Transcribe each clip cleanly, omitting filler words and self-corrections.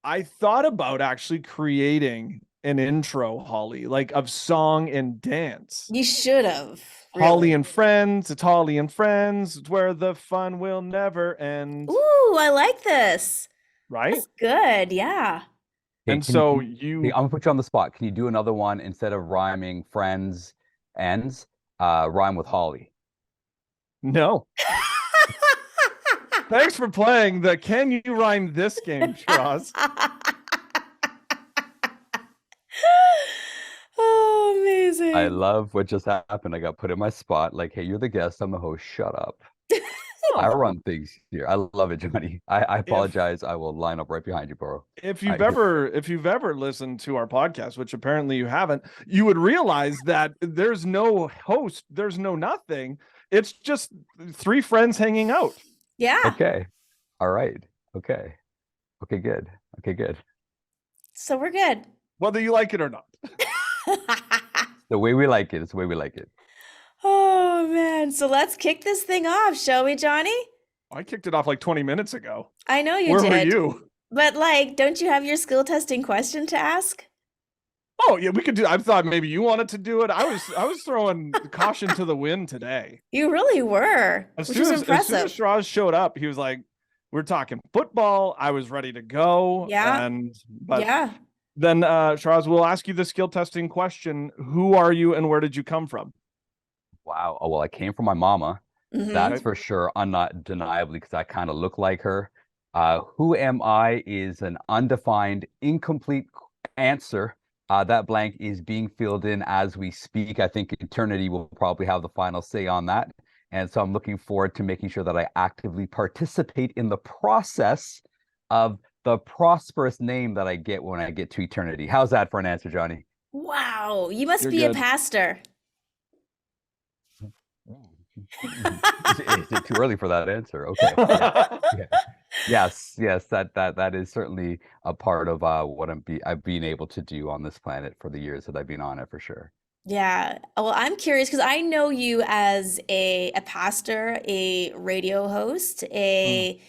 I thought about actually creating an intro, Holly, like of song and dance. You should have, Holly really. and Friends, it's Holly and Friends, it's where the fun will never end, Ooh, I like this. right? That's good. Yeah. Okay, And so okay, you, I'm gonna put you on the spot. Can you do another one instead of rhyming friends ends, rhyme with Holly? no. Thanks for playing the Can You Rhyme This game, Shiraz. Oh, I amazing. love what just happened. I got put in my spot. Like, hey, you're the guest. I'm the host. Shut up. I Oh, run things here. I love it, Johnny. I if apologize. I will line up right behind you, bro. if I, you've ever listened to our podcast, which apparently you haven't, you would realize that there's no host, there's no nothing. It's just three friends hanging out. Yeah. okay. All right. Okay. Okay, good. Okay, good. So we're good. Whether you like it or not. The way we like it is the way we like it. Oh, man. So let's kick this thing off, shall we, Johnny? I kicked it off like 20 minutes ago. I know you Where were did. you? But like, don't you have your skill testing question to ask? Oh yeah, we could do. I thought maybe you wanted to do it. I was throwing caution to the wind today. You really were, As which soon was as impressive. Shiraz showed up, he was like, "We're talking football." I was ready to go, Yeah. but Yeah. then Shiraz, we'll ask you the skill testing question: Who are you and where did you come from? Wow. Oh, well, I came from my mama. Mm-hmm. That's Okay, for sure. Undeniably, because I kind of look like her. Who am I is an undefined, incomplete answer. That blank is being filled in as we speak. I think eternity will probably have the final say on that. And so I'm looking forward to making sure that I actively participate in the process of the prosperous name that I get when I get to eternity. How's that for an answer, Johnny? Wow. You must you're be a good. pastor. Is it too early for that answer? Okay. Yeah. Yeah. Yes, that is certainly a part of what I've been able to do on this planet for the years that I've been on it for sure. Yeah. Well, I'm curious because I know you as a pastor, a radio host, Mm,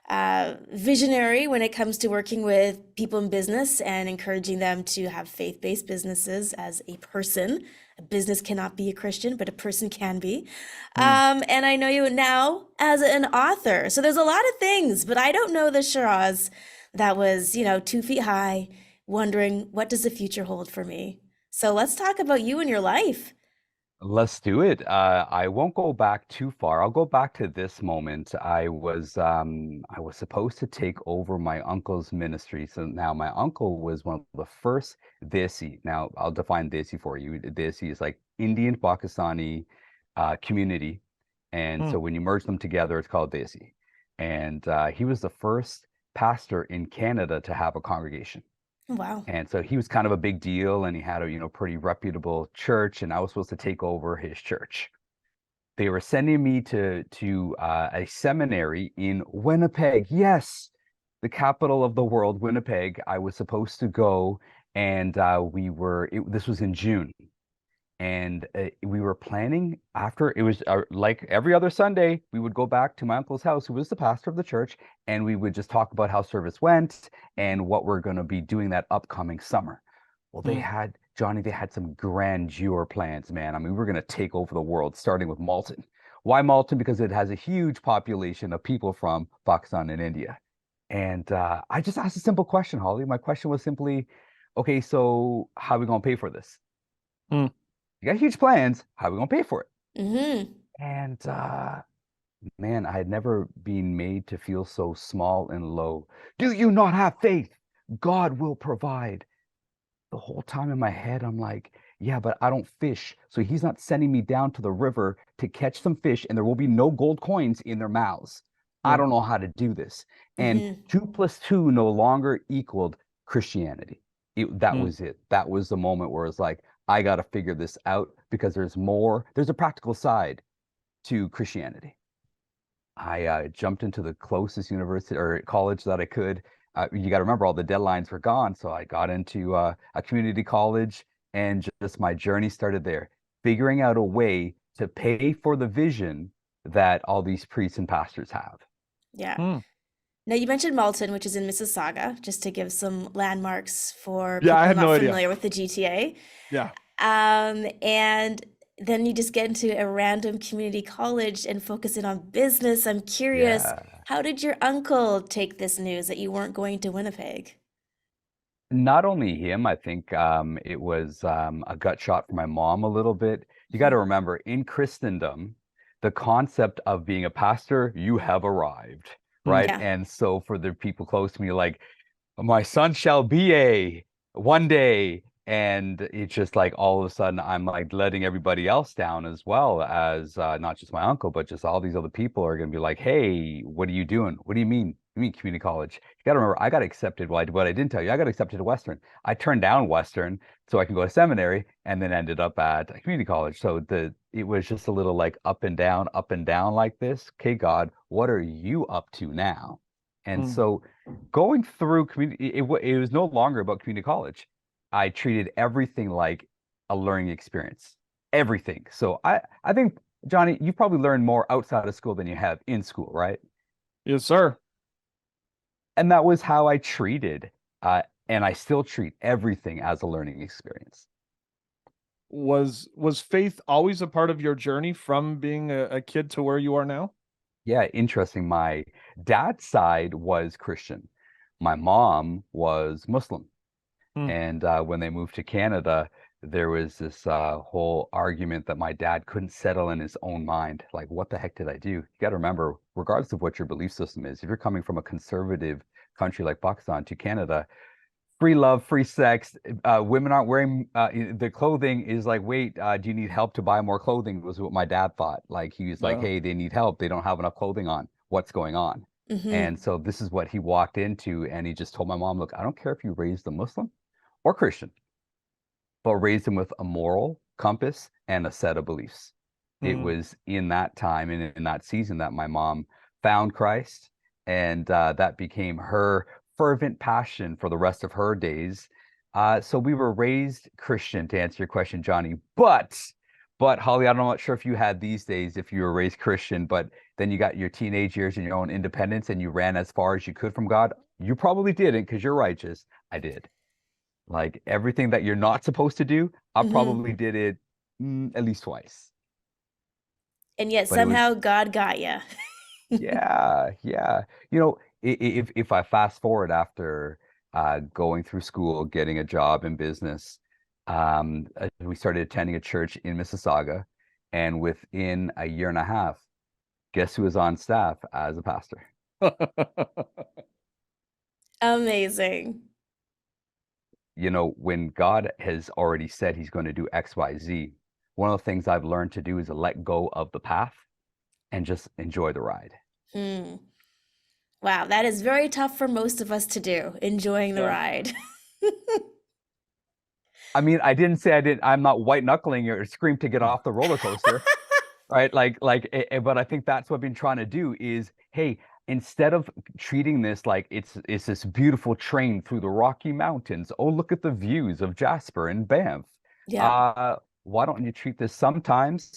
a visionary when it comes to working with people in business and encouraging them to have faith-based businesses as a person. A business cannot be a Christian, but a person can be. mm. And I know you now as an author. So there's a lot of things, but I don't know the Shiraz that was, 2 feet high, wondering what does the future hold for me? So let's talk about you and your life. Let's do it. I won't go back too far. I'll go back to this moment. I was supposed to take over my uncle's ministry. So now my uncle was one of the first Desi. Now I'll define Desi for you. Desi is like Indian Pakistani community, and Mm. so when you merge them together, it's called Desi. And he was the first pastor in Canada to have a congregation. Wow. And so he was kind of a big deal and he had a, pretty reputable church and I was supposed to take over his church. They were sending me to a seminary in Winnipeg. Yes, the capital of the world, Winnipeg. I was supposed to go and this was in June and we were planning after it was like every other Sunday, we would go back to my uncle's house, who was the pastor of the church, and we would just talk about how service went and what we're going to be doing that upcoming summer. Well, Mm. Johnny, they had some grandeur plans, man. I mean, we were going to take over the world, starting with Malton. Why Malton? Because it has a huge population of people from Pakistan and India. And I just asked a simple question, Holly. My question was simply, okay, so how are we going to pay for this? Mm. You got huge plans. How are we gonna pay for it? Mm-hmm. And man, I had never been made to feel so small and low. Do you not have faith? God will provide. The whole time in my head, I'm like, yeah, but I don't fish. So he's not sending me down to the river to catch some fish, and there will be no gold coins in their mouths. I Mm. don't know how to do this. And Mm-hmm. 2 plus 2 no longer equaled Christianity. That Mm. was it. That was the moment where it's like, I got to figure this out because there's more, there's a practical side to Christianity. I jumped into the closest university or college that I could. You got to remember all the deadlines were gone. So I got into a community college and just my journey started there, figuring out a way to pay for the vision that all these priests and pastors have. Yeah. Mm. Now, you mentioned Malton, which is in Mississauga, just to give some landmarks for Yeah, I people had no not idea. familiar with the GTA. Yeah. And then you just get into a random community college and focus in on business. I'm curious, Yeah. how did your uncle take this news that you weren't going to Winnipeg? Not only him, I think it was a gut shot for my mom a little bit. You got Mhm. to remember, in Christendom, the concept of being a pastor, you have arrived, Hmm. right? Yeah. And so for the people close to me, like, my son shall be a one day. And it's just like all of a sudden I'm like letting everybody else down as well as not just my uncle, but just all these other people are going to be like, hey, what are you doing? What do you mean? You mean community college? You got to remember, I got accepted. Well, what I didn't tell you, I got accepted to Western. I turned down Western so I can go to seminary and then ended up at a community college. So it was just a little like up and down like this. Okay, God, what are you up to now? And so going through community, it was no longer about community college. I treated everything like a learning experience, everything. So I think, Johnny, you've probably learned more outside of school than you have in school, right? Yes, sir. And that was how I treated, and I still treat everything as a learning experience. Was faith always a part of your journey from being a kid to where you are now? Yeah, interesting. My dad's side was Christian. My mom was Muslim. Hmm. And when they moved to Canada, there was this whole argument that my dad couldn't settle in his own mind. Like, what the heck did I do? You got to remember, regardless of what your belief system is, if you're coming from a conservative country like Pakistan to Canada, free love, free sex, women aren't wearing the clothing is like, wait, do you need help to buy more clothing? Was what my dad thought. Like, he was like, Yeah. hey, they need help. They don't have enough clothing on. What's going on? Hmm. And so this is what he walked into, and he just told my mom, look, I don't care if you raised a Muslim or Christian, but raised him with a moral compass and a set of beliefs. It Hmm. was in that time and in that season that my mom found Christ, and that became her fervent passion for the rest of her days. So we were raised Christian, to answer your question, Johnny. But Holly, I'm not sure if you had these days if you were raised Christian, but then you got your teenage years and your own independence, and you ran as far as you could from God. You probably didn't because you're righteous. I did. Like everything that you're not supposed to do, I Hmm. probably did it at least twice. And yet But it was, somehow God got you. yeah, yeah. You know, if I fast forward after going through school, getting a job in business, we started attending a church in Mississauga, and within a year and a half, guess who was on staff as a pastor? Amazing. You know, when God has already said he's going to do X, Y, Z, one of the things I've learned to do is let go of the path and just enjoy the ride. Hmm. Wow, that is very tough for most of us to do, enjoying the Yeah. ride. I mean, I didn't say I'm not white knuckling or scream to get off the roller coaster, right? But I think that's what I've been trying to do is, hey, instead of treating this like it's this beautiful train through the Rocky Mountains, oh, look at the views of Jasper and Banff. Yeah. Uh, why don't you treat this sometimes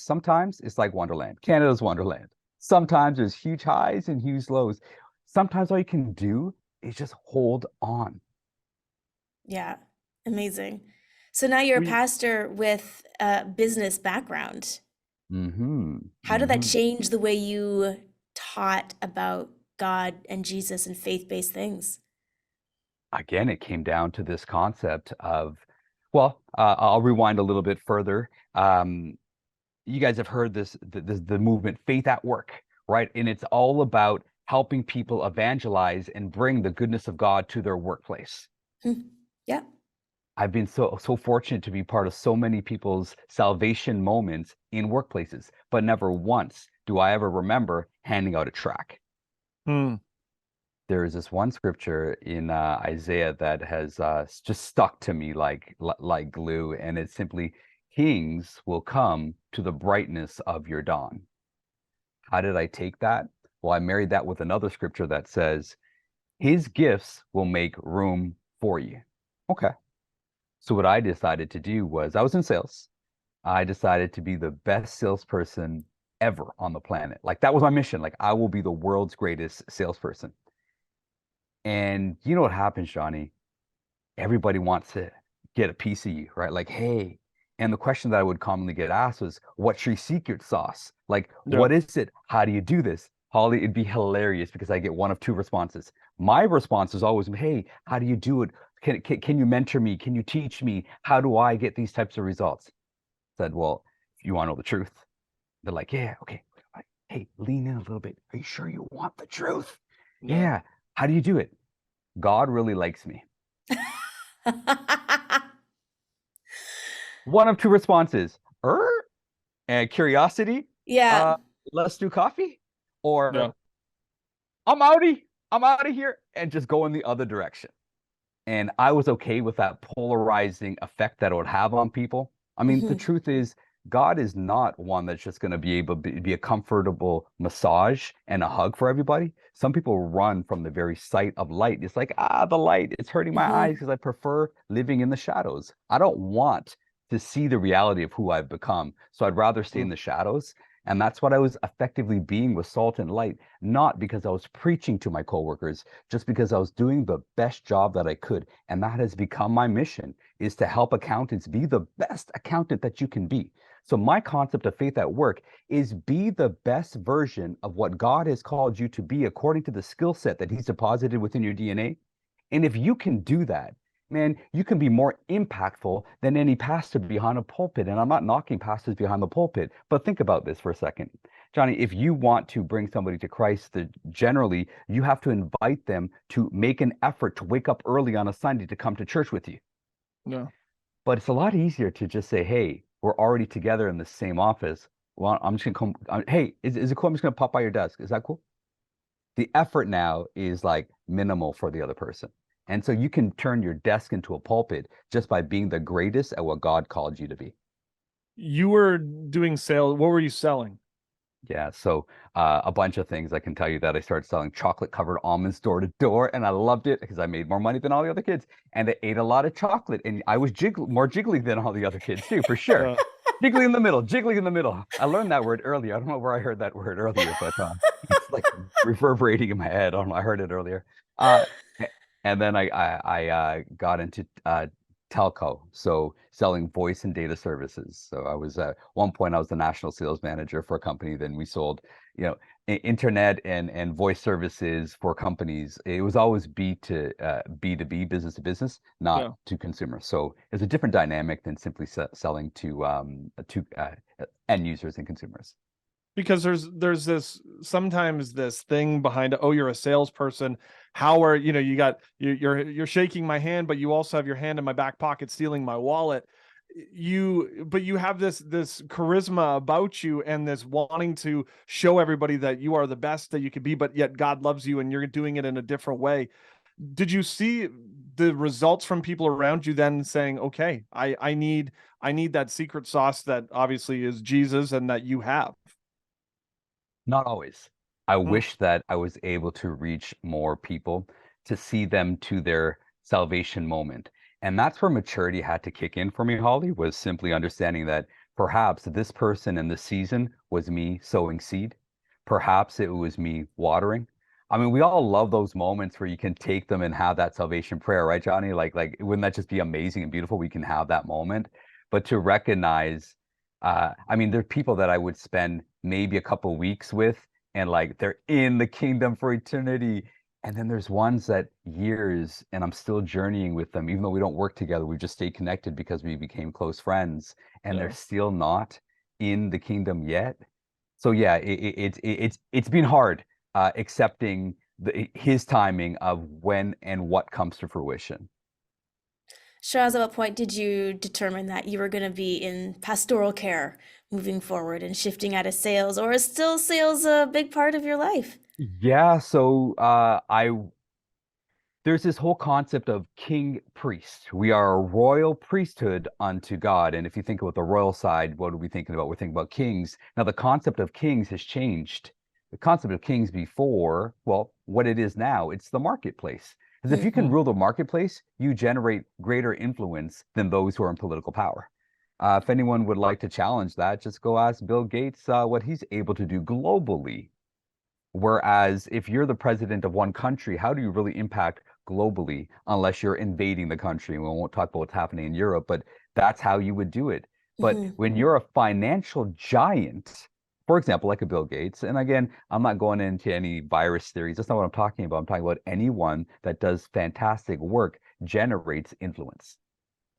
it's like Wonderland, Canada's Wonderland. Sometimes there's huge highs and huge lows. Sometimes all you can do is just hold on. Yeah. Amazing. So now you're a We pastor with a business background. Mm-hmm. How did that Mm-hmm. change the way you taught about God and Jesus and faith-based things? Again, it came down to this concept of, well, I'll rewind a little bit further. You guys have heard the movement, faith at work, right? And it's all about helping people evangelize and bring the goodness of God to their workplace. Hmm. Yeah. I've been so fortunate to be part of so many people's salvation moments in workplaces, but never once do I ever remember handing out a tract. hmm. There is this one scripture in Isaiah that has just stuck to me like glue, and it's simply, "Kings will come to the brightness of your dawn." How did I take that? Well, I married that with another scripture that says, "His gifts will make room for you." Okay. So what I decided to do was, I was in sales. I decided to be the best salesperson ever on the planet. Like, that was my mission. Like, I will be the world's greatest salesperson. And you know what happens, Johnny? Everybody wants to get a piece of you, right? Like, hey, and the question that I would commonly get asked was, what's your secret sauce? Like, Yeah. what is it? How do you do this? Holly, it'd be hilarious because I get one of two responses. My response is always, hey, how do you do it? Can you mentor me? Can you teach me? How do I get these types of results? Said, well, if you want to know the truth, they're like, yeah, okay. Hey, lean in a little bit. Are you sure you want the truth? Yeah. Yeah. How do you do it? God really likes me. One of two responses. And curiosity. Yeah. Uh, let's do coffee. Yeah. Or I'm outie. I'm out of here, and just go in the other direction. And I was okay with that polarizing effect that it would have on people. I mean, the Mhm. truth is, God is not one that's just going to be able to be a comfortable massage and a hug for everybody. Some people run from the very sight of light. It's like, the light, it's hurting my eyes Mhm. because I prefer living in the shadows. I don't want to see the reality of who I've become. So I'd rather stay in Mm. the shadows. And that's what I was effectively being with salt and light, not because I was preaching to my coworkers, just because I was doing the best job that I could. And that has become my mission, is to help accountants be the best accountant that you can be. So my concept of faith at work is be the best version of what God has called you to be according to the skill set that he's deposited within your DNA. And if you can do that, man, you can be more impactful than any pastor behind a pulpit. And I'm not knocking pastors behind the pulpit, but think about this for a second. Johnny, if you want to bring somebody to Christ, generally, you have to invite them to make an effort to wake up early on a Sunday to come to church with you. Yeah. But it's a lot easier to just say, hey, we're already together in the same office. Well, I'm just going to come. Hey, is it cool? I'm just going to pop by your desk. Is that cool? The effort now is like minimal for the other person. And so you can turn your desk into a pulpit just by being the greatest at what God called you to be. You were doing sales. What were you selling? Yeah, so a bunch of things. I can tell you that I started selling chocolate covered almonds door to door, and I loved it because I made more money than all the other kids, and I ate a lot of chocolate, and I was more jiggly than all the other kids too, for sure. Yeah. Jiggly in the middle, jiggly in the middle. I learned that word earlier. I don't know where I heard that word earlier, but it's like reverberating in my head. I don't know. I heard it earlier. Uh, and then I got into telco, so selling voice and data services. So I was at one point I was the national sales manager for a company. Then we sold, internet and voice services for companies. It was always B2B, business to business, not Yeah. to consumer. So it's a different dynamic than simply selling to end users and consumers. Because there's this sometimes this thing behind, oh, you're a salesperson. How are you're shaking my hand, but you also have your hand in my back pocket stealing my wallet. But you have this charisma about you and this wanting to show everybody that you are the best that you could be, but yet God loves you and you're doing it in a different way. Did you see the results from people around you then saying, okay, I need that secret sauce that obviously is Jesus and that you have? Not always. I Mm. wish that I was able to reach more people to see them to their salvation moment. And that's where maturity had to kick in for me, Holly, was simply understanding that perhaps this person in this season was me sowing seed. Perhaps it was me watering. I mean, we all love those moments where you can take them and have that salvation prayer, right, Johnny? Like, wouldn't that just be amazing and beautiful? We can have that moment. But to recognize I mean, there are people that I would spend maybe a couple weeks with, and like they're in the kingdom for eternity. And then there's ones that years, and I'm still journeying with them, even though we don't work together. We just stay connected because we became close friends, and they're Yeah. still not in the kingdom yet. So yeah, it's been hard accepting his timing of when and what comes to fruition. Shiraz, at what point did you determine that you were going to be in pastoral care moving forward and shifting out of sales, or is still sales a big part of your life? Yeah, so I there's this whole concept of king priest. We are a royal priesthood unto God. And if you think about the royal side, what are we thinking about? We're thinking about kings. Now, the concept of kings has changed. The concept of kings before, well, what it is now, it's the marketplace. Because if you can Mm. rule the marketplace, you generate greater influence than those who are in political power. If anyone would like to challenge that, just go ask Bill Gates what he's able to do globally. Whereas if you're the president of one country, how do you really impact globally unless you're invading the country? We won't talk about what's happening in Europe, but that's how you would do it. But Hmm. when you're a financial giant, for example, like a Bill Gates, and again, I'm not going into any virus theories. That's not what I'm talking about. I'm talking about anyone that does fantastic work generates influence.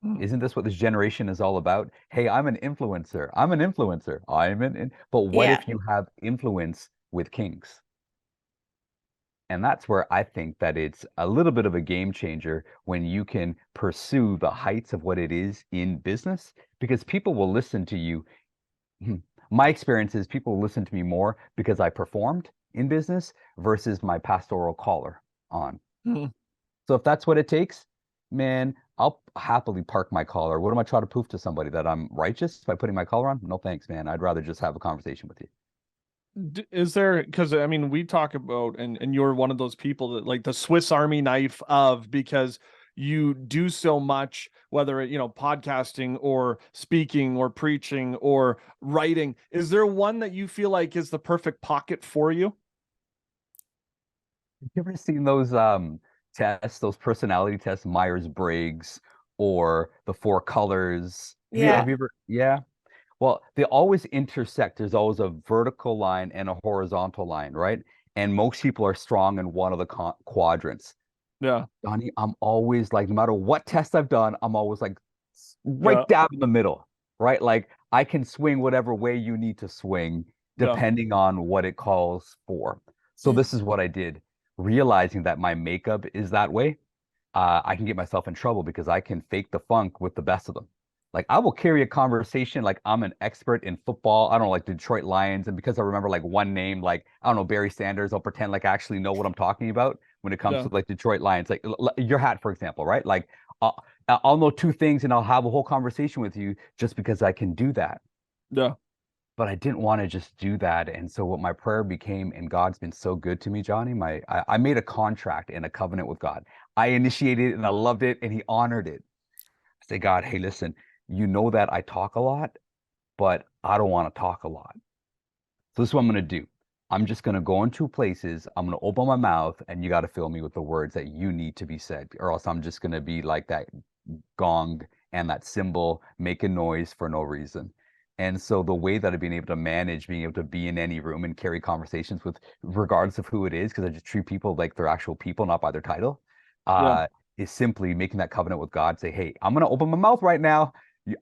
Mm. Isn't this what this generation is all about? Hey, I'm an influencer. I'm an influencer. But what Yeah. if you have influence with kings? And that's where I think that it's a little bit of a game changer when you can pursue the heights of what it is in business, because people will listen to you. My experience is people will listen to me more because I performed in business versus my pastoral collar on. Mm. So if that's what it takes, man, I'll happily park my collar. What am I trying to prove to somebody, that I'm righteous by putting my collar on? No thanks, man. I'd rather just have a conversation with you. Is there, because I mean, we talk about, and you're one of those people that like the Swiss Army knife of, because you do so much, whether it, podcasting or speaking or preaching or writing. Is there one that you feel like is the perfect pocket for you? You ever seen those tests, those personality tests, Myers-Briggs or the four colors? Yeah. Have you ever? Yeah. Well, they always intersect. There's always a vertical line and a horizontal line, right? And most people are strong in one of the quadrants. Yeah. Donnie, I'm always like, no matter what test I've done, I'm always like Yeah. right dab in the middle, right? Like I can swing whatever way you need to swing, Yeah. depending on what it calls for. So Mm. this is what I did, realizing that my makeup is that way. I can get myself in trouble because I can fake the funk with the best of them. Like I will carry a conversation like I'm an expert in football. I don't know, like Detroit Lions, and because I remember like one name, like I don't know, Barry Sanders, I'll pretend like I actually know what I'm talking about when it comes Yeah. to like Detroit Lions. Like your hat, for example, right? Like I'll know two things and I'll have a whole conversation with you just because I can do that. Yeah. But I didn't want to just do that. And so what my prayer became, and God's been so good to me, Johnny, I made a contract and a covenant with God. I initiated it and I loved it and he honored it. I say, God, hey, listen, you know that I talk a lot, but I don't want to talk a lot. So this is what I'm going to do. I'm just going to go into places. I'm going to open my mouth and you got to fill me with the words that you need to be said, or else I'm just going to be like that gong and that cymbal making noise for no reason. And so the way that I've been able to manage being able to be in any room and carry conversations with, regardless of who it is, because I just treat people like they're actual people, not by their title, Yeah. is simply making that covenant with God. Say, hey, I'm going to open my mouth right now.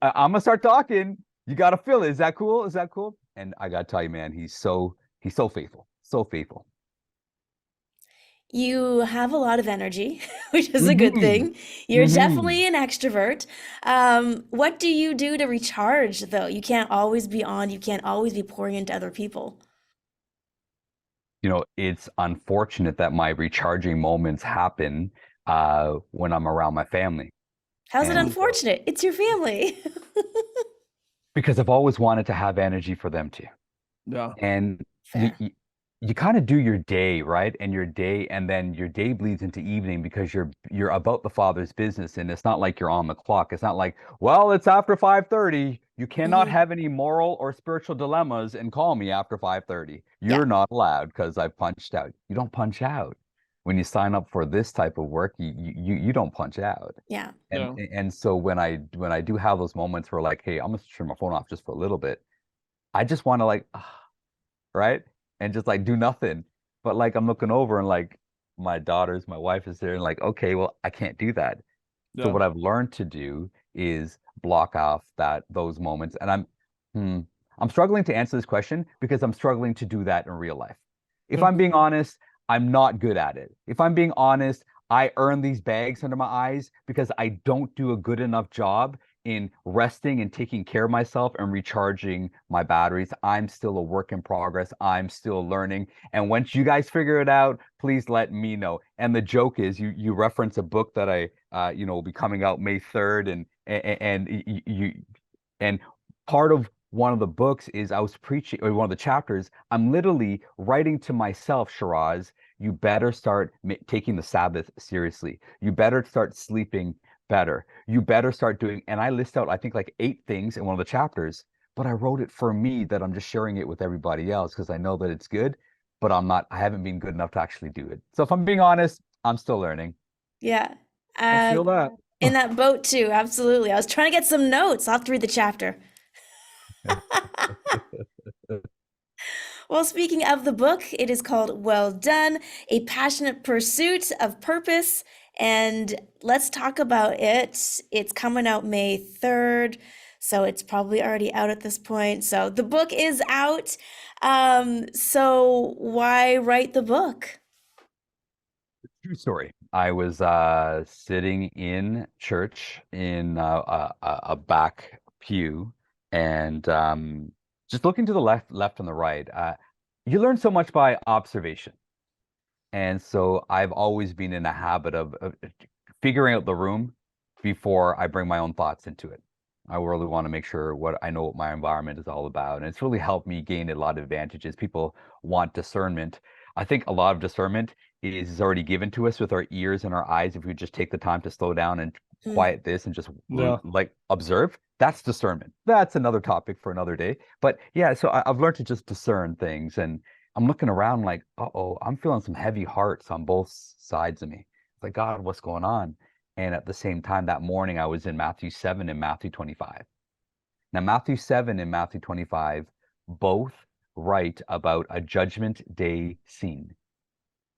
I'm going to start talking. You got to feel it. Is that cool? Is that cool? And I got to tell you, man, he's so faithful. So faithful. You have a lot of energy, which is a good Hmm. thing. You're Hmm. definitely an extrovert. What do you do to recharge, though? You can't always be on, you can't always be pouring into other people. It's unfortunate that my recharging moments happen when I'm around my family. How's it And so, unfortunate? It's your family. because I've always wanted to have energy for them too. Yeah. And you Fair. you, you kind of do your day, right? And then your day bleeds into evening because you're about the Father's business, and it's not like you're on the clock. It's not like, well, it's after 5:30. You cannot Hmm. have any moral or spiritual dilemmas and call me after 5:30. Yeah. You're not allowed because I punched out. You don't punch out. When you sign up for this type of work, you don't punch out. Yeah. And Yeah. and so when I do have those moments where like, hey, I'm gonna turn my phone off just for a little bit, I just want to like right? And just like do nothing. But like I'm looking over and like my wife is there and like, okay, well, I can't do that. So Yeah. what I've learned to do is block off those moments. And hmm, I'm struggling to answer this question because I'm struggling to do that in real life. If I'm Mhm. being honest, I'm not good at it. If I'm being honest, I earn these bags under my eyes because I don't do a good enough job in resting and taking care of myself and recharging my batteries. I'm still a work in progress. I'm still learning. And once you guys figure it out, please let me know. And the joke is you reference a book that I will be coming out May 3rd and part of one of the books is I was preaching, or one of the chapters, I'm literally writing to myself, Shiraz, you better start taking the Sabbath seriously. You better start sleeping better. You better start doing, and I list out, I think, like 8 things in one of the chapters, but I wrote it for me that I'm just sharing it with everybody else because I know that it's good. but I haven't been good enough to actually do it. So if I'm being honest, I'm still learning. Yeah. I feel that. In that boat too, absolutely. I was trying to get some notes. I'll have to read the chapter. Well, speaking of the book, it is called Well Done, A Passionate Pursuit of Purpose. And let's talk about it. It's coming out May 3rd, so it's probably already out at this point. So the book is out. So why write the book? True story. I was sitting in church in a back pew, and just looking to the left and the right. You learn so much by observation, and so I've always been in a habit of figuring out the room before I bring my own thoughts into it. I really want to make sure I know what my environment is all about, and it's really helped me gain a lot of advantages. People want discernment. I think a lot of discernment is already given to us with our ears and our eyes if we just take the time to slow down and quiet this and just Yeah. like observe. That's discernment. That's another topic for another day. But yeah, so I've learned to just discern things, and I'm looking around like, uh-oh, I'm feeling some heavy hearts on both sides of me. It's like, God, what's going on? And at the same time, that morning I was in Matthew 7 and Matthew 25. Now, Matthew 7 and Matthew 25 both write about a judgment day scene.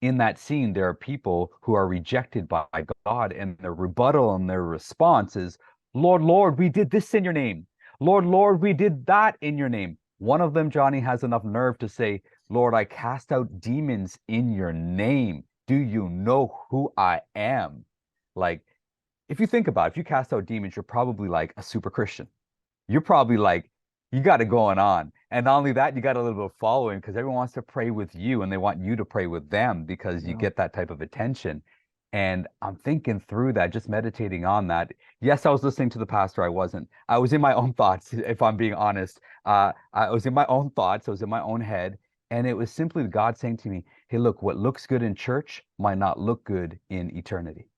In that scene, there are people who are rejected by God, and their rebuttal and their response is, Lord, Lord, we did this in your name. Lord, Lord, we did that in your name. One of them, Johnny, has enough nerve to say, Lord, I cast out demons in your name. Do you know who I am? Like, if you think about it, if you cast out demons, you're probably like a super Christian. You're probably like, you got it going on. And not only that, you got a little bit of following because everyone wants to pray with you and they want you to pray with them because you get that type of attention. And I'm thinking through that, just meditating on that. Yes, I was listening to the pastor. I wasn't. I was in my own thoughts, if I'm being honest. I was in my own thoughts. I was in my own head. And it was simply God saying to me, hey, look, what looks good in church might not look good in eternity.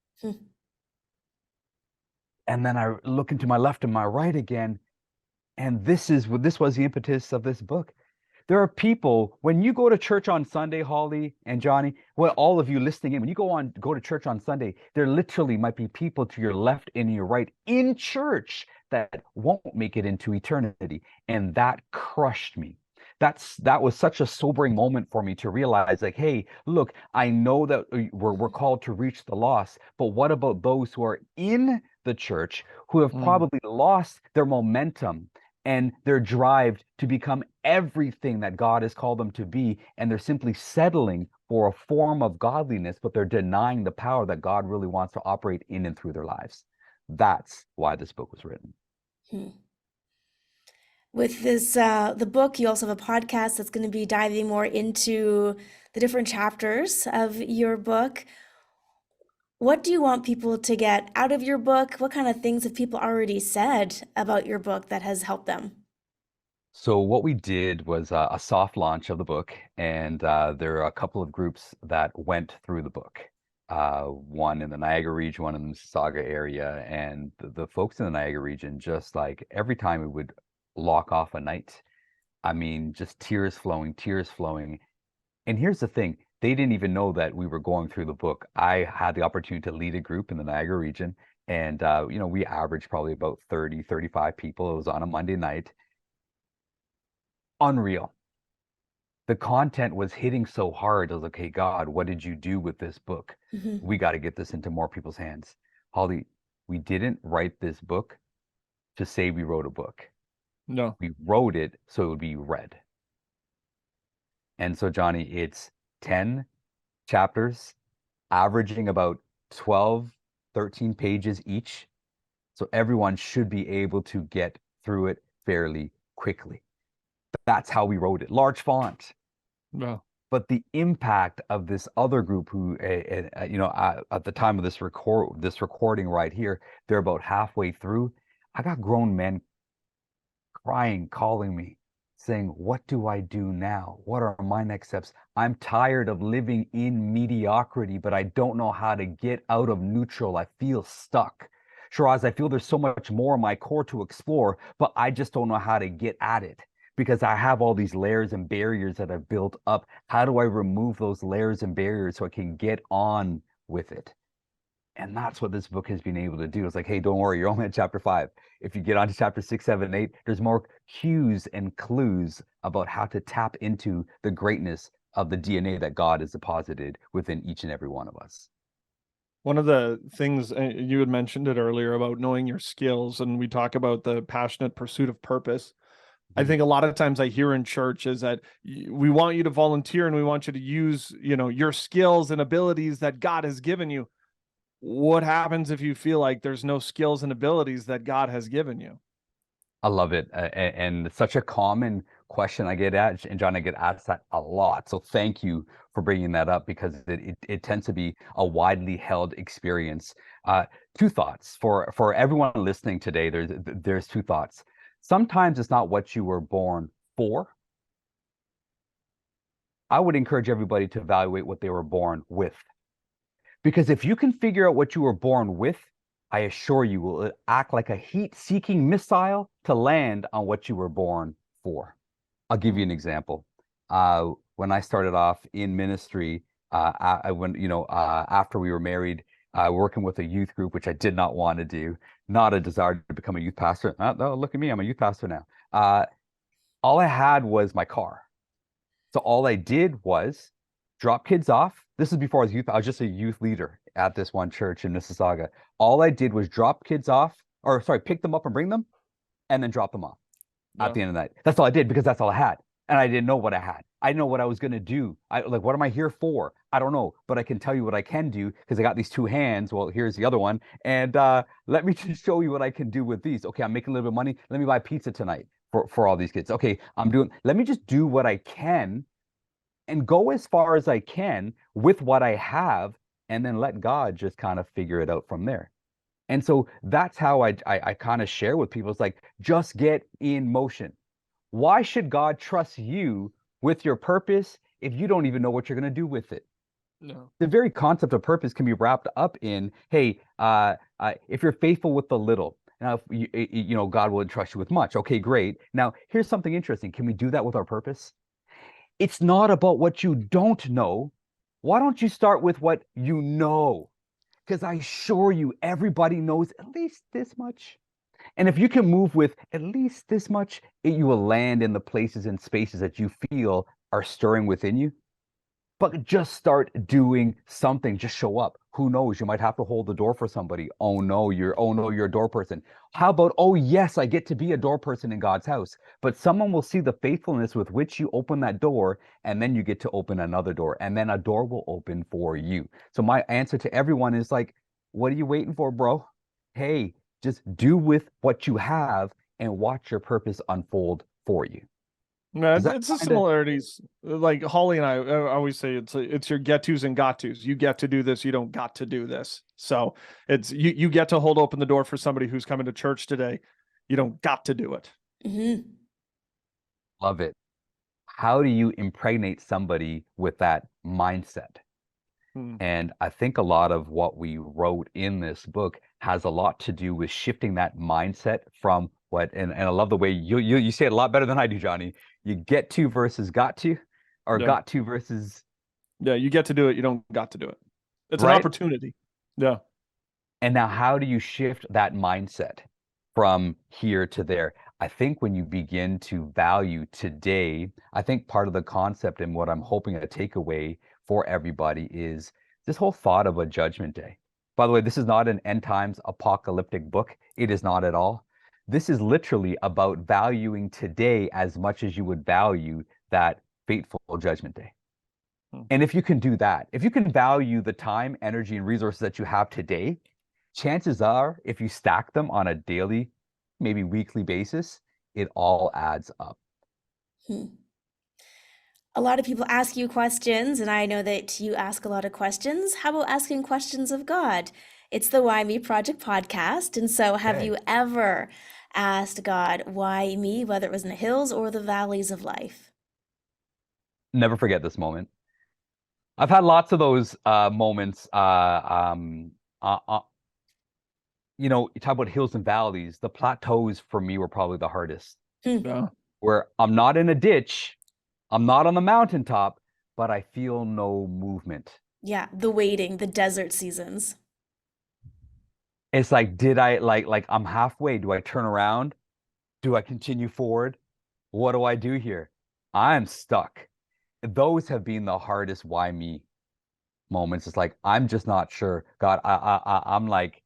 And then I look into my left and my right again. And this was the impetus of this book. There are people, when you go to church on Sunday, Holly and Johnny, well, all of you listening in, when you go to church on Sunday, there literally might be people to your left and your right in church that won't make it into eternity. And that crushed me. That was such a sobering moment for me to realize, like, hey, look, I know that we're called to reach the lost, but what about those who are in the church who have probably lost their momentum and their drive to become everything that God has called them to be, and they're simply settling for a form of godliness, but they're denying the power that God really wants to operate in and through their lives. That's why this book was written. With this, the book, you also have a podcast that's going to be diving more into the different chapters of your book. What do you want people to get out of your book? What kind of things have people already said about your book that has helped them? So what we did was a soft launch of the book, and there are a couple of groups that went through the book. One in the Niagara region, one in the Mississauga area, and the folks in the Niagara region, just like every time we would lock off a night, I mean, just tears flowing, tears flowing. And here's the thing, they didn't even know that we were going through the book. I had the opportunity to lead a group in the Niagara region, and we averaged probably about 30, 35 people. It was on a Monday night. Unreal. The content was hitting so hard. I was like, hey, God, what did you do with this book? We got to get this into more people's hands. Holly, we didn't write this book to say we wrote a book. No. We wrote it so it would be read. And so, Johnny, it's 10 chapters, averaging about 12, 13 pages each. So everyone should be able to get through it fairly quickly. That's how we wrote it. Large font. No. But the impact of this other group who, at the time of this recording right here, they're about halfway through. I got grown men crying, calling me, saying, what do I do now? What are my next steps? I'm tired of living in mediocrity, but I don't know how to get out of neutral. I feel stuck. Shiraz, I feel there's so much more in my core to explore, but I just don't know how to get at it. because I have all these layers and barriers that I've built up. How do I remove those layers and barriers so I can get on with it? And that's what this book has been able to do. It's like, hey, don't worry, you're only at chapter 5. If you get on to chapter 6, 7, 8, there's more cues and clues about how to tap into the greatness of the DNA that God has deposited within each and every one of us. One of the things you had mentioned it earlier about knowing your skills, and we talk about the passionate pursuit of purpose. I think a lot of times I hear in church is that we want you to volunteer and we want you to use, your skills and abilities that God has given you. What happens if you feel like there's no skills and abilities that God has given you? I love it. And it's such a common question I get at, and John, I get asked that a lot. So thank you for bringing that up, because it tends to be a widely held experience. Two thoughts for everyone listening today. There's two thoughts. Sometimes it's not what you were born for. I would encourage everybody to evaluate what they were born with. Because if you can figure out what you were born with, I assure you will act like a heat-seeking missile to land on what you were born for. I'll give you an example. When I started off in ministry, after we were married, working with a youth group, which I did not want to do, not a desire to become a youth pastor. No, look at me, I'm a youth pastor now. All I had was my car. So all I did was drop kids off. This is before I was youth. I was just a youth leader at this one church in Mississauga. All I did was pick them up and bring them, and then drop them off at the end of the night. That's all I did, because that's all I had. And I didn't know what I had. I didn't know what I was going to do. What am I here for? I don't know, but I can tell you what I can do, because I got these two hands. Well, here's the other one. And let me just show you what I can do with these. Okay, I'm making a little bit of money. Let me buy pizza tonight for all these kids. Okay, let me just do what I can and go as far as I can with what I have, and then let God just kind of figure it out from there. And so that's how I kind of share with people. It's like, just get in motion. Why should God trust you with your purpose if you don't even know what you're going to do with it? No. The very concept of purpose can be wrapped up in, hey, if you're faithful with the little, now God will entrust you with much. Okay, great. Now, here's something interesting. Can we do that with our purpose? It's not about what you don't know. Why don't you start with what you know? Because I assure you, everybody knows at least this much. And if you can move with at least this much, you will land in the places and spaces that you feel are stirring within you. But just start doing something. Just show up. Who knows? You might have to hold the door for somebody. Oh no, you're a door person. How about, oh yes, I get to be a door person in God's house. But someone will see the faithfulness with which you open that door, and then you get to open another door, and then a door will open for you. So my answer to everyone is like, what are you waiting for, bro? Hey, just do with what you have and watch your purpose unfold for you. No, it's the similarities. Like Holly and I always say, it's your get tos and got tos. You get to do this, you don't got to do this. So it's you get to hold open the door for somebody who's coming to church today. You don't got to do it. Mm-hmm. Love it. How do you impregnate somebody with that mindset? And I think a lot of what we wrote in this book has a lot to do with shifting that mindset from and I love the way you say it a lot better than I do, Johnny. You get to versus got to, or got to versus. Yeah, you get to do it. You don't got to do it. It's right? An opportunity. Yeah. And now how do you shift that mindset from here to there? I think when you begin to value today, I think part of the concept and what I'm hoping to take away for everybody is this whole thought of a judgment day. By the way, this is not an end times apocalyptic book. It is not at all. This is literally about valuing today as much as you would value that fateful judgment day. And if you can do that, if you can value the time, energy, and resources that you have today, chances are, if you stack them on a daily, maybe weekly basis, it all adds up. A lot of people ask you questions, and I know that you ask a lot of questions. How about asking questions of God? It's the Why Me Project podcast. And so have you ever asked God, why me, whether it was in the hills or the valleys of life? Never forget this moment. I've had lots of those moments. You talk about hills and valleys. The plateaus for me were probably the hardest. Yeah. where I'm not in a ditch, I'm not on the mountaintop, but I feel no movement. Yeah, the waiting, the desert seasons. It's like, did I like I'm halfway? Do I turn around? Do I continue forward? What do I do here? I'm stuck. Those have been the hardest why me moments. It's like I'm just not sure. God, I'm like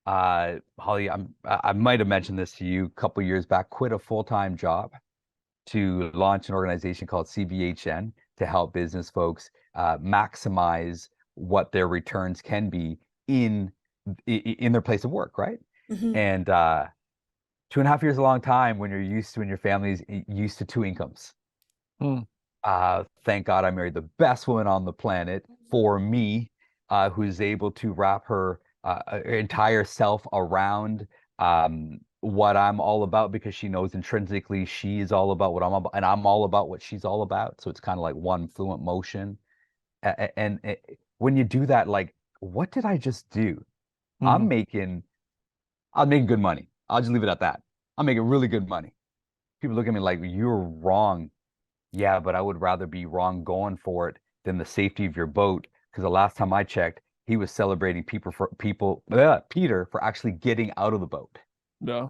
Holly, I might have mentioned this to you a couple years back, quit a full-time job to launch an organization called CBHN to help business folks maximize what their returns can be in their place of work, right? Hmm. And 2.5 years is a long time when you're used to, when your family's used to two incomes. Hmm. Thank God I married the best woman on the planet for me, who's able to wrap her entire self around what I'm all about, because she knows intrinsically she is all about what I'm about, and I'm all about what she's all about. So it's kind of like one fluent motion. And when you do that, like, what did I just do? Hmm. I'm making good money. I'll just leave it at that. I'm making really good money. People look at me like, you're wrong. Yeah, but I would rather be wrong going for it than the safety of your boat. Because the last time I checked, he was celebrating Peter for actually getting out of the boat. Yeah.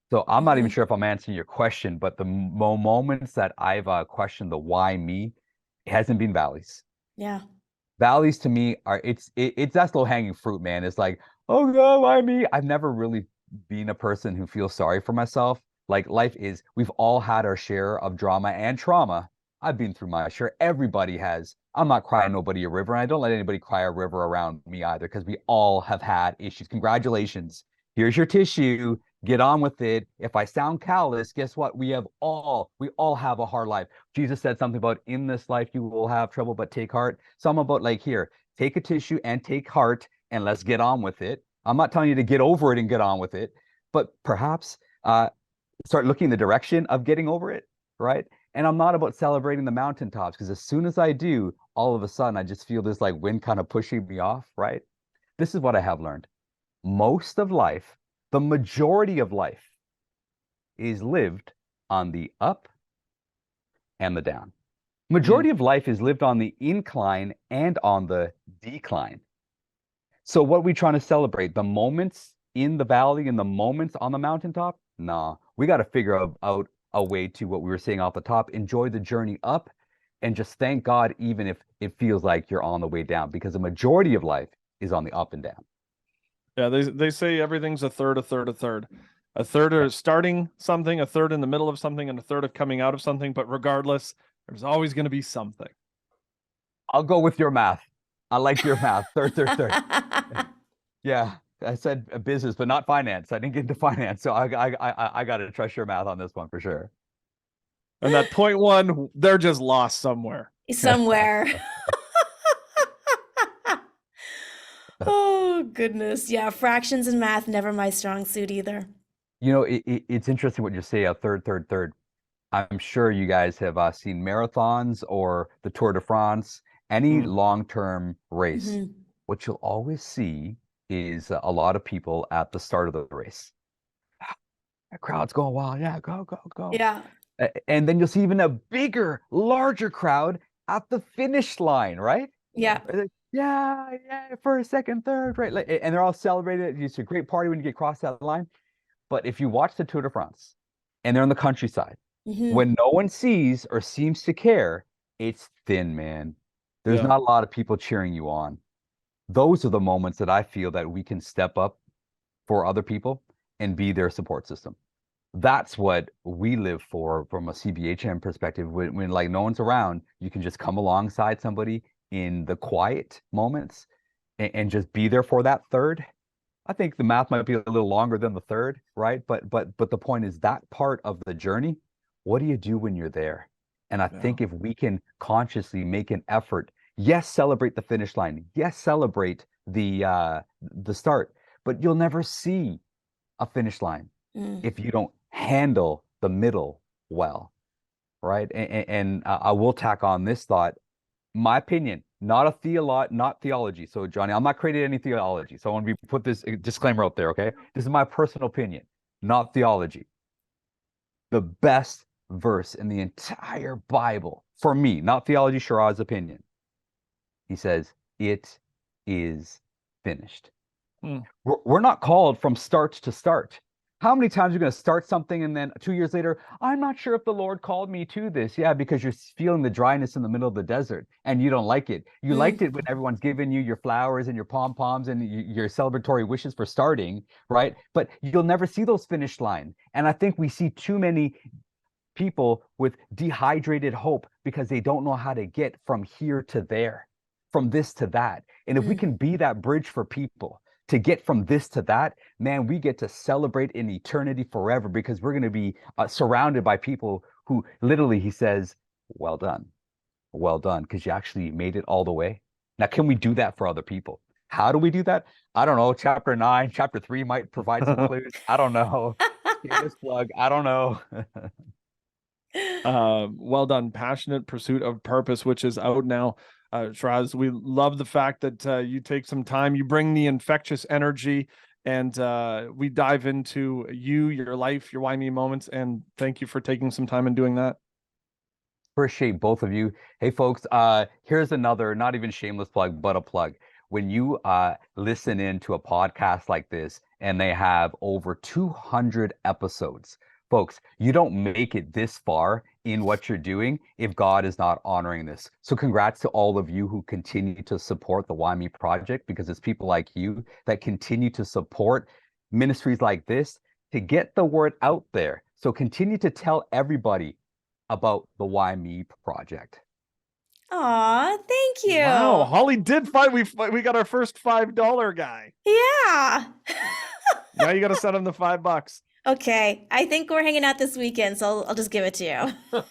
So I'm not even Hmm. sure if I'm answering your question, but the moments that I've questioned the why me, it hasn't been valleys. Yeah. Valleys to me are it's that low hanging fruit, man. It's like, oh God, why me? I've never really been a person who feels sorry for myself. Like life is, we've all had our share of drama and trauma. I've been through my share. Everybody has. I'm not crying nobody a river, and I don't let anybody cry a river around me either, because we all have had issues. Congratulations. Here's your tissue. Get on with it. If I sound callous, guess what? We all have a hard life. Jesus said something about, in this life you will have trouble, but take heart. Some about, like, here, take a tissue and take heart, and let's get on with it. I'm not telling you to get over it and get on with it, but perhaps start looking in the direction of getting over it, right? And I'm not about celebrating the mountaintops, because as soon as I do, all of a sudden I just feel this like wind kind of pushing me off, right? This is what I have learned. Most of life, the majority of life, is lived on the up and the down. Hmm. Majority of life is lived on the incline and on the decline. So what are we trying to celebrate? The moments in the valley and the moments on the mountaintop? Nah, we got to figure out a way to, what we were saying off the top, enjoy the journey up and just thank God, even if it feels like you're on the way down, because the majority of life is on the up and down. Yeah, they say everything's a third, a third, a third. A third are starting something, a third in the middle of something, and a third of coming out of something. But regardless, there's always going to be something. I'll go with your math. I like your math. Third, third, third. Yeah, I said business, but not finance. I didn't get into finance, so I got to trust your math on this one for sure. And that point one, they're just lost somewhere. Somewhere. Oh, goodness. Yeah, fractions and math, never my strong suit either. It's interesting what you say, a third, third, third. I'm sure you guys have seen marathons or the Tour de France, any Mm. long-term race. Hmm. What you'll always see is a lot of people at the start of the race. The crowd's going wild. Yeah, go, go, go. Yeah. And then you'll see even a bigger, larger crowd at the finish line, right? Yeah. Like, yeah, yeah, first, second, third, right? Like, and they're all celebrated. It's a great party when you get across that line. But if you watch the Tour de France and they're in the countryside, Hmm. when no one sees or seems to care, it's thin, man. There's Yeah. not a lot of people cheering you on. Those are the moments that I feel that we can step up for other people and be their support system. That's what we live for from a CBHM perspective. When like no one's around, you can just come alongside somebody in the quiet moments and just be there for that third. I think the math might be a little longer than the third, right? But the point is, that part of the journey, what do you do when you're there? And I Yeah. think if we can consciously make an effort, yes, celebrate the finish line, yes, celebrate the start, but you'll never see a finish line Mm. if you don't handle the middle well, right? And I will tack on this thought, my opinion, not theology. So Johnny, I'm not creating any theology. So I want to put this disclaimer out there, okay? This is my personal opinion, not theology. The best verse in the entire Bible, for me, not Theology Shiraz opinion. He says, it is finished. We're not called from start to start. How many times are you going to start something and then 2 years later, I'm not sure if the Lord called me to this? Yeah, because you're feeling the dryness in the middle of the desert and you don't like it. You liked it when everyone's giving you your flowers and your pom-poms and your celebratory wishes for starting, right? But you'll never see those finish line. And I think we see too many people with dehydrated hope because they don't know how to get from here to there, from this to that. And if we can be that bridge for people to get from this to that, man, we get to celebrate in eternity forever, because we're going to be surrounded by people who literally, he says, well done, because you actually made it all the way. Now, can we do that for other people? How do we do that? I don't know. Chapter 9, chapter 3 might provide some clues. I don't know. Shameless plug. I don't know. Well done. Passionate Pursuit of Purpose, which is out now. Shiraz, we love the fact that you take some time, you bring the infectious energy, and we dive into you, your life, your Why Me moments, and thank you for taking some time and doing that. Appreciate both of you. Hey, folks, here's another, not even shameless plug, but a plug. When you listen in to a podcast like this and they have over 200 episodes, folks, you don't make it this far in what you're doing if God is not honoring this. So congrats to all of you who continue to support the Why Me Project, because it's people like you that continue to support ministries like this to get the word out there. So continue to tell everybody about the Why Me Project. Aw, thank you. Wow, Holly did find we got our first $5 guy. Yeah. Now you got to send him the $5. Okay, I think we're hanging out this weekend, so I'll just give it to you.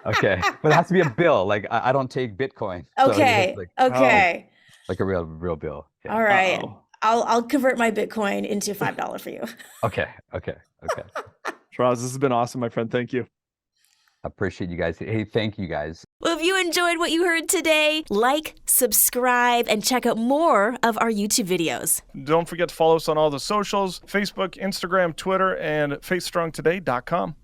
Okay, but it has to be a bill. Like I don't take Bitcoin. Okay, So okay. Like a real bill. Yeah. All right. I'll convert my Bitcoin into $5 for you. Okay. Shiraz, this has been awesome, my friend. Thank you. Appreciate you guys. Hey, thank you guys. Well, if you enjoyed what you heard today, like, subscribe, and check out more of our YouTube videos. Don't forget to follow us on all the socials: Facebook, Instagram, Twitter, and faithstrongtoday.com.